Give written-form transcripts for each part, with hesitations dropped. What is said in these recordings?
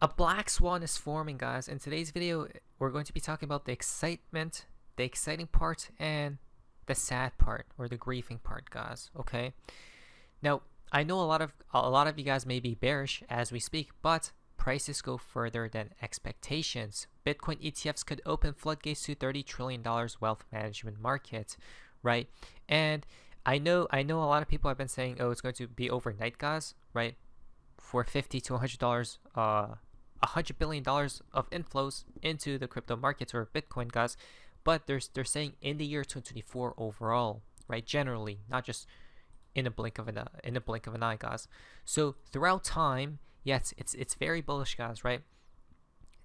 A black swan is forming, guys. In today's video, we're going to be talking about the excitement, the exciting part, and the sad part, or the grieving part, guys. Okay. Now, I know a lot of you guys may be bearish as we speak, but prices go further than expectations. Bitcoin ETFs could open floodgates to $30 trillion wealth management market, right? And I know a lot of people have been saying, oh, it's going to be overnight, guys, right? For $50 to $100, $100 billion of inflows into the crypto markets or Bitcoin, guys. But they're saying in the year 2024 overall, right? Generally, not just in a blink of an eye, guys. So throughout time, yes, it's very bullish, guys, right?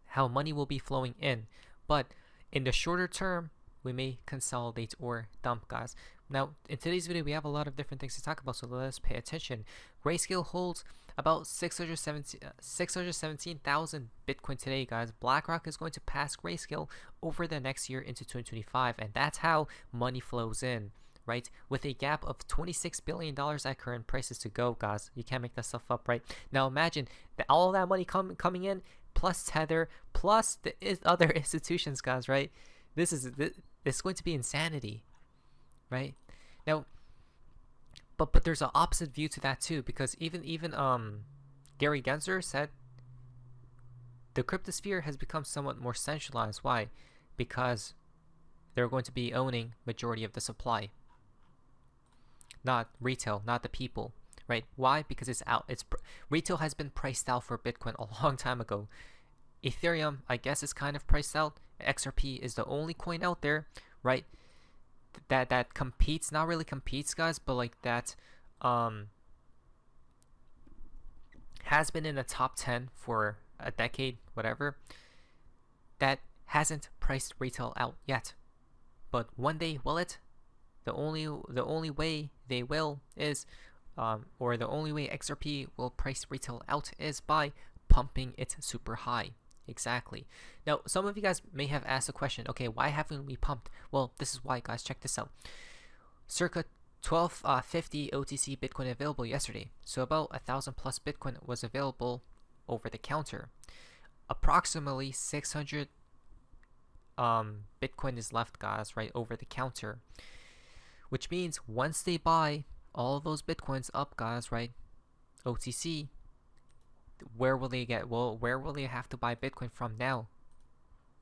How money will be flowing in, but in the shorter term, we may consolidate or dump, guys. Now, in today's video, we have a lot of different things to talk about, so let's pay attention. Grayscale holds about 617,000 Bitcoin today, guys. BlackRock is going to pass Grayscale over the next year into 2025, and that's how money flows in, right? With a gap of $26 billion at current prices to go, guys. You can't make that stuff up, right? Now, imagine that all that money coming in, plus Tether, plus the other institutions, guys, right? This is going to be insanity, right? Now, but there's an opposite view to that too, because even Gary Gensler said the cryptosphere has become somewhat more centralized. Why? Because they're going to be owning majority of the supply, not retail, not the people, right? Why? Because retail has been priced out for Bitcoin a long time ago. Ethereum, I guess, is kind of priced out. XRP is the only coin out there, right? That competes, not really competes, guys, but like that has been in the top 10 for a decade, whatever. That hasn't priced retail out yet, but one day will it? The only way they will is, or the only way XRP will price retail out is by pumping it super high. Exactly. Now, some of you guys may have asked the question, okay, why haven't we pumped? Well, this is why, guys. Check this out. Circa 1250 OTC Bitcoin available yesterday. So about 1,000 plus Bitcoin was available over the counter. Approximately 600 Bitcoin is left, guys, right, over the counter. Which means once they buy all of those Bitcoins up, guys, right, OTC, where will they get? Well, where will they have to buy Bitcoin from now?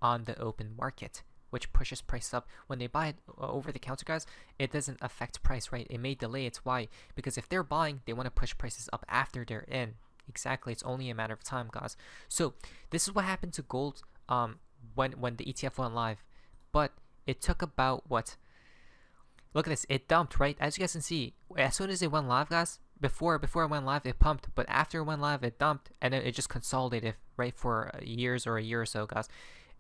On the open market, which pushes price up. When they buy it over the counter, guys, it doesn't affect price, right? It may delay it. Why? Because if they're buying, they want to push prices up after they're in. Exactly. It's only a matter of time, guys. So this is what happened to gold when the ETF went live. But it took about what? Look at this. It dumped, right? As you guys can see, as soon as it went live, guys, before it went live, it pumped, but after it went live, it dumped, and then it just consolidated, right, for years or a year or so, guys,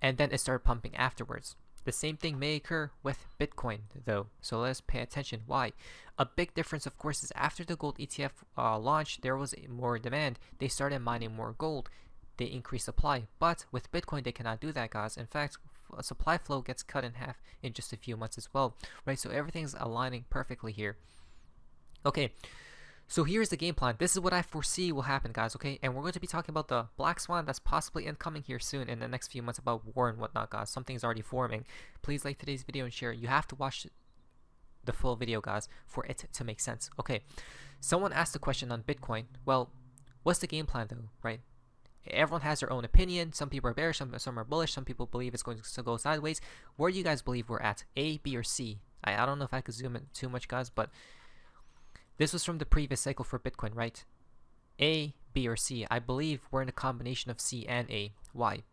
and then it started pumping afterwards. The same thing may occur with Bitcoin, though, so let's pay attention. Why? A big difference, of course, is after the gold ETF launched, there was more demand. They started mining more gold. They increased supply, but with Bitcoin, they cannot do that, guys. In fact, supply flow gets cut in half in just a few months as well, right? So everything's aligning perfectly here. Okay. So here's the game plan. This is what I foresee will happen, guys, okay? And we're going to be talking about the black swan that's possibly incoming here soon in the next few months, about war and whatnot, guys. Something's already forming. Please like today's video and share. You have to watch the full video, guys, for it to make sense. Okay, someone asked a question on Bitcoin. Well, what's the game plan, though, right? Everyone has their own opinion. Some people are bearish, some are bullish. Some people believe it's going to go sideways. Where do you guys believe we're at? A, B, or C? I don't know if I could zoom in too much, guys, but this was from the previous cycle for Bitcoin, right? A, B, or C. I believe we're in a combination of C and A. Why?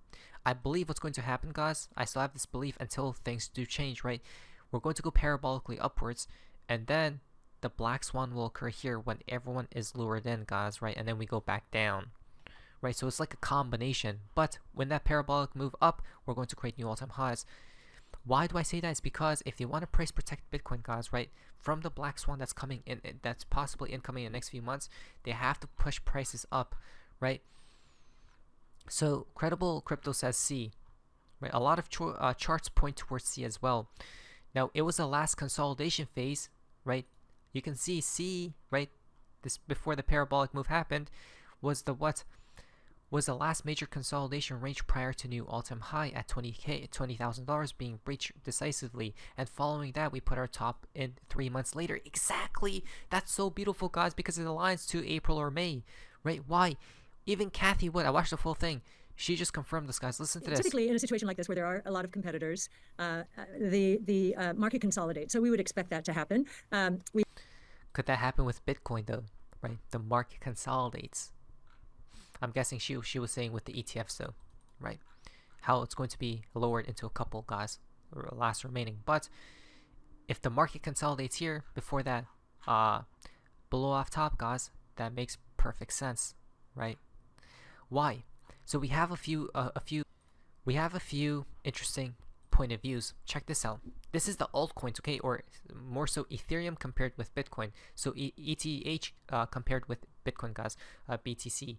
I believe what's going to happen, guys, I still have this belief until things do change, right? We're going to go parabolically upwards, and then the black swan will occur here when everyone is lured in, guys, right? And then we go back down, right? So it's like a combination. But when that parabolic move up, we're going to create new all-time highs. Why do I say that? It's because if they want to price protect Bitcoin, guys, right, from the black swan that's coming in, that's possibly incoming in the next few months, they have to push prices up, right? So credible crypto says C, right? A lot of charts point towards C as well. Now, it was the last consolidation phase, right? You can see C, right? This before the parabolic move happened was the was the last major consolidation range prior to new all-time high at $20,000 being breached decisively, and following that we put our top in 3 months later. Exactly. That's so beautiful, guys, because it aligns to April or May, right? Why? Even Kathy Wood, I watched the full thing. She just confirmed this, guys. Listen to this. Typically, in a situation like this where there are a lot of competitors, the market consolidates. So we would expect that to happen. Could that happen with Bitcoin, though? Right? The market consolidates. I'm guessing she was saying with the ETFs, though, right? How it's going to be lowered into a couple, guys, or last remaining. But if the market consolidates here before that, below off top, guys, that makes perfect sense, right? Why? So we have a few interesting point of views. Check this out. This is the altcoins, okay, or more so Ethereum compared with Bitcoin. So ETH compared with Bitcoin, guys, BTC.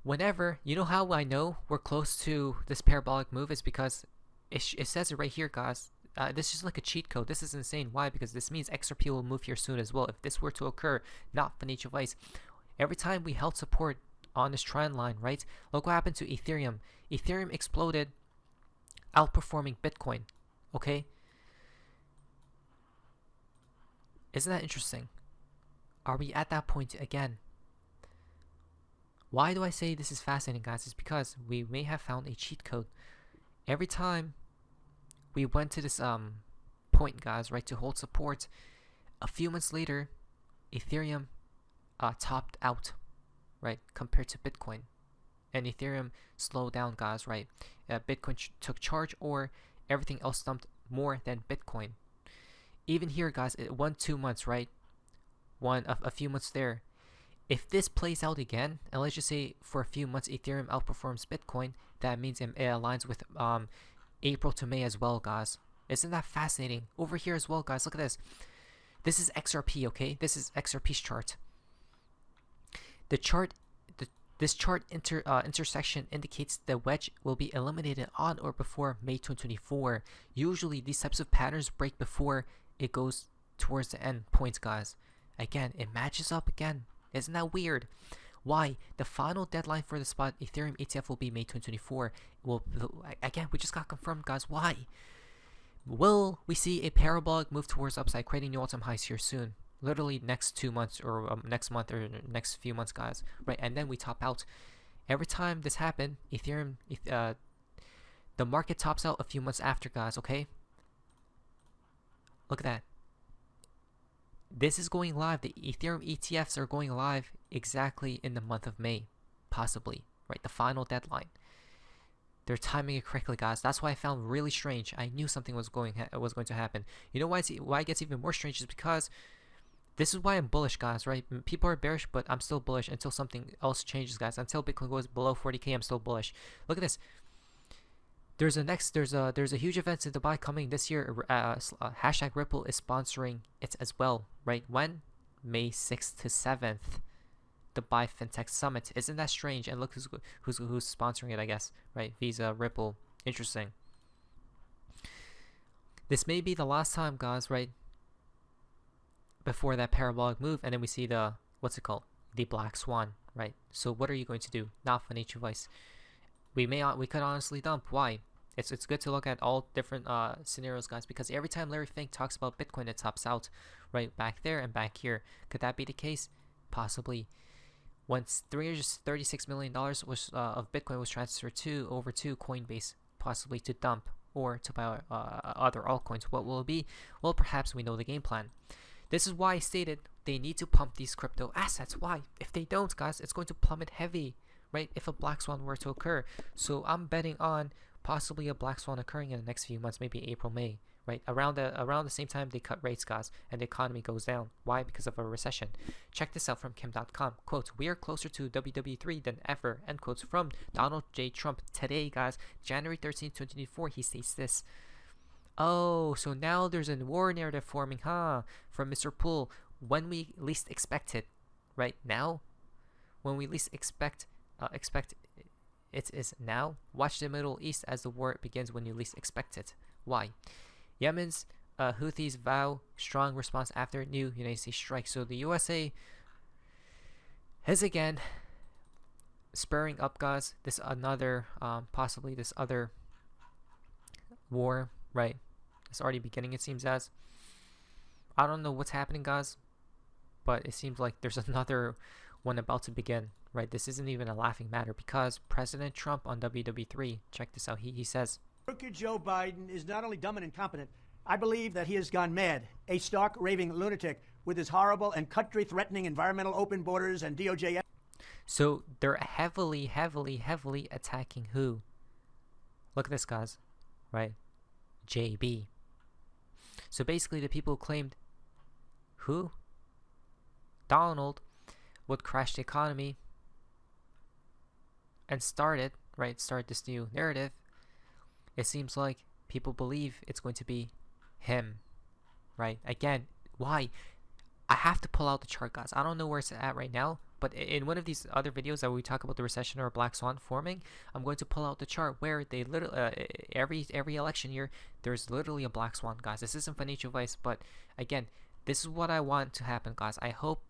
Whenever, you know how I know we're close to this parabolic move is because it says it right here, guys. This is like a cheat code. This is insane. Why? Because this means XRP will move here soon as well. If this were to occur, not financial advice. Every time we held support on this trend line, right? Look what happened to Ethereum. Ethereum exploded, outperforming Bitcoin. Okay? Isn't that interesting? Are we at that point again? Why do I say this is fascinating, guys? It's because we may have found a cheat code. Every time we went to this point, guys, right, to hold support, a few months later, Ethereum topped out, right, compared to Bitcoin. And Ethereum slowed down, guys, right? Bitcoin took charge, or everything else dumped more than Bitcoin. Even here, guys, it 2 months, right? A few months there. If this plays out again, and let's just say for a few months Ethereum outperforms Bitcoin, that means it aligns with April to May as well, guys. Isn't that fascinating? Over here as well, guys, look at this. This is XRP, okay? This is XRP's chart. This chart intersection indicates the wedge will be eliminated on or before May 2024. Usually, these types of patterns break before it goes towards the end points, guys. Again, it matches up again. Isn't that weird? Why? The final deadline for the spot Ethereum ETF will be May 2024. Again, we just got confirmed, guys. Why? Will we see a parabolic move towards upside, creating new all-time highs here soon? Literally next 2 months, or next month, or next few months, guys. Right, and then we top out. Every time this happened, Ethereum, the market tops out a few months after, guys. Okay. Look at that. This is going live. The Ethereum ETFs are going live exactly in the month of May, possibly, right? The final deadline. They're timing it correctly, guys. That's why I found really strange. I knew something was going to happen. You know why it gets even more strange is because this is why I'm bullish, guys, right? People are bearish, but I'm still bullish until something else changes, guys. Until Bitcoin goes below 40K, I'm still bullish. Look at this. There's a huge event in Dubai coming this year. Hashtag Ripple is sponsoring it as well, right? When? May 6th to 7th. Dubai FinTech Summit. Isn't that strange? And look who's sponsoring it, I guess, right? Visa, Ripple. Interesting. This may be the last time, guys, right? Before that parabolic move, and then we see the, what's it called? The Black Swan, right? So what are you going to do? Not financial advice. We could honestly dump. Why? It's good to look at all different scenarios, guys, because every time Larry Fink talks about Bitcoin, it tops out, right? Back there and back here. Could that be the case? Possibly. Once $336 million of Bitcoin was transferred over to Coinbase, possibly to dump or to buy other altcoins, what will it be? Well, perhaps we know the game plan. This is why I stated they need to pump these crypto assets. Why? If they don't, guys, it's going to plummet heavy, right? If a black swan were to occur. So I'm betting on possibly a black swan occurring in the next few months, maybe April, May, right? Around the same time they cut rates, guys, and the economy goes down. Why? Because of a recession. Check this out from Kim.com. Quote, "We are closer to WW3 than ever," end quotes, from Donald J. Trump today, guys. January 13, 2024, he states this. Oh, so now there's a war narrative forming, huh? From Mr. Poole, when we least expect it, right? Now, when we least expect it is now. Watch the Middle East as the war begins when you least expect it. Why? Yemen's Houthis vow strong response after new United States strike. So the USA has again spurring up, guys, this another possibly this other war, right? It's already beginning, it seems as. I don't know what's happening, guys, but it seems like there's another one about to begin, right? This isn't even a laughing matter because President Trump on WW3, check this out, he says, Crooked Joe Biden is not only dumb and incompetent, I believe that he has gone mad, a stark raving lunatic with his horrible and country-threatening environmental open borders and DOJ. So they're heavily attacking who? Look at this, guys, right? JB. So basically the people who claimed who? Donald would crash the economy and start this new narrative. It seems like people believe it's going to be him, right? Again, why? I have to pull out the chart, guys. I don't know where it's at right now, but in one of these other videos that we talk about the recession or black swan forming, I'm going to pull out the chart where they literally every election year there's literally a black swan, guys. This isn't financial advice, but again, this is what I want to happen, guys. I hope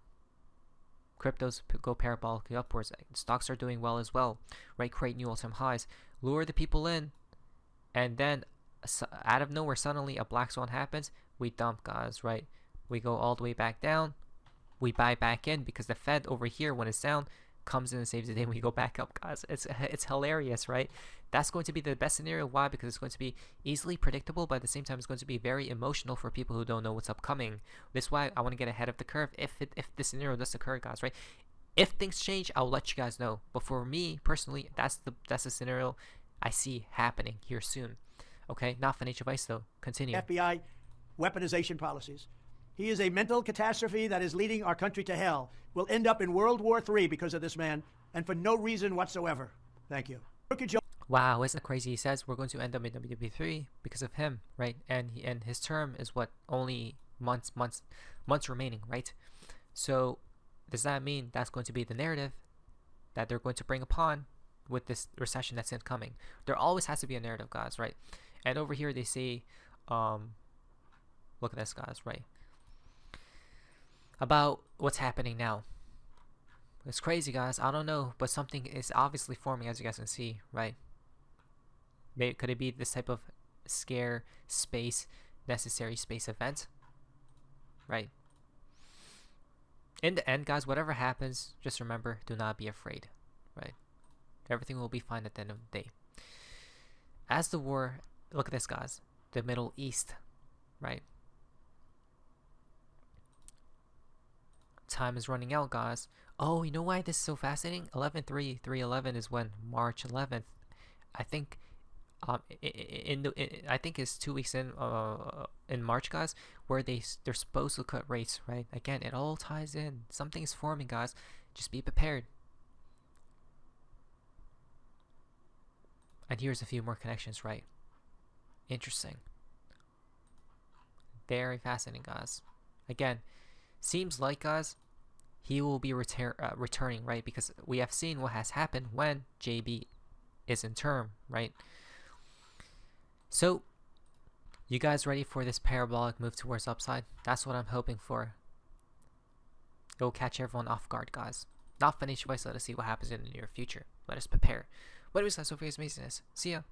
cryptos go parabolically upwards. Stocks are doing well as well, right? Create new all-time highs, lure the people in, and then out of nowhere suddenly a black swan happens. We dump, guys, right? We go all the way back down. We buy back in because the Fed over here, when it's down, comes in and saves the day and we go back up, guys. It's hilarious, right? That's going to be the best scenario. Why? Because it's going to be easily predictable, but at the same time it's going to be very emotional for people who don't know what's upcoming. This is why I want to get ahead of the curve if this scenario does occur, guys, right? If things change, I'll let you guys know. But for me personally, that's the scenario I see happening here soon. Okay, not financial advice though. Continue. FBI weaponization policies. He is a mental catastrophe that is leading our country to hell. We'll end up in World War III because of this man, and for no reason whatsoever. Thank you. Wow, isn't that crazy? He says we're going to end up in WW3 because of him, right? And his term is what, only months remaining, right? So does that mean that's going to be the narrative that they're going to bring upon with this recession that's incoming? There always has to be a narrative, guys, right? And over here they say, look at this, guys, right? About what's happening now. It's crazy, guys. I don't know, but something is obviously forming, as you guys can see, right? Maybe, could it be this type of scare space, necessary space event? Right? In the end, guys, whatever happens, just remember, do not be afraid, right? Everything will be fine at the end of the day. As the war, look at this, guys. The Middle East, right? Time is running out, guys. Oh, you know why this is so fascinating? 11/3/3/11 is when March 11th. I think, I think it's 2 weeks in March, guys, where they're supposed to cut rates, right? Again, it all ties in. Something is forming, guys. Just be prepared. And here's a few more connections, right? Interesting. Very fascinating, guys. Again, seems like, guys, he will be returning, right? Because we have seen what has happened when JB is in term, right? So, you guys ready for this parabolic move towards upside? That's what I'm hoping for. It will catch everyone off guard, guys. Not financial advice. Let us see what happens in the near future. Let us prepare. But anyways, guys, so for amazingness. See ya.